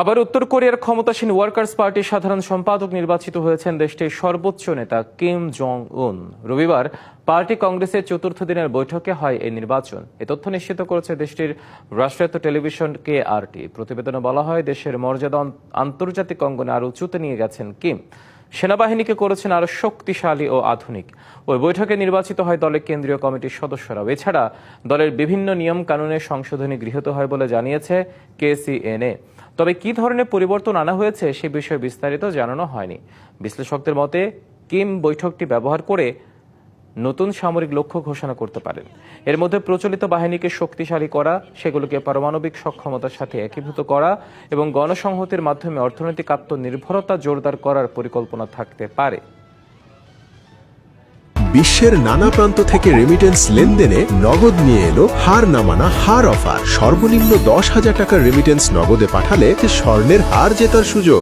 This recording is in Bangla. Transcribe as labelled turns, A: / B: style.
A: আবার উত্তর কোরিয়ার ক্ষমতাসীন ওয়ার্কার্স পার্টির সাধারণ সম্পাদক নির্বাচিত হয়েছেন দেশটির সর্বোচ্চ নেতা কিম জং উন। রবিবার পার্টি কংগ্রেসের চতুর্থ দিনের বৈঠকে হয় এই নির্বাচন। এ তথ্য নিশ্চিত করেছে দেশটির রাষ্ট্রায়ত্ত টেলিভিশন KRT। প্রতিবেদনে বলা হয়, দেশের মর্যাদা আন্তর্জাতিক অঙ্গনে আরও উঁচুতে নিয়ে গেছেন কিম। সেনাবাহিনীকে করেছেন আরও শক্তিশালী ও আধুনিক। ওই বৈঠকে নির্বাচিত হয় দলের কেন্দ্রীয় কমিটির সদস্যরাও। এছাড়া দলের বিভিন্ন নিয়ম কানুনে সংশোধনী গৃহীত হয় বলে জানিয়েছে KCNA। তবে কি ধরনের পরিবর্তন আনা হয়েছে সে বিষয়ে বিস্তারিত জানানো হয়নি। বিশ্লেষকদের মতে, কিম বৈঠকটি ব্যবহার করে নতুন সামরিক লক্ষ্য ঘোষণা করতে পারেন। এর মধ্যে প্রচলিত বাহিনীকে শক্তিশালী করা, সেগুলোকে পারমাণবিক সক্ষমতার সাথে একীভূত করা এবং গণসংহতির মাধ্যমে অর্থনৈতিক আত্মনির্ভরতা জোরদার করার পরিকল্পনা থাকতে পারে।
B: বিশ্বের নানা প্রান্ত থেকে রেমিটেন্স লেনদেনে নগদ নিয়ে এলো হার না মানা হার অফার। সর্বনিম্ন 10,000 টাকার রেমিটেন্স নগদে পাঠালে স্বর্ণের হার জেতার সুযোগ।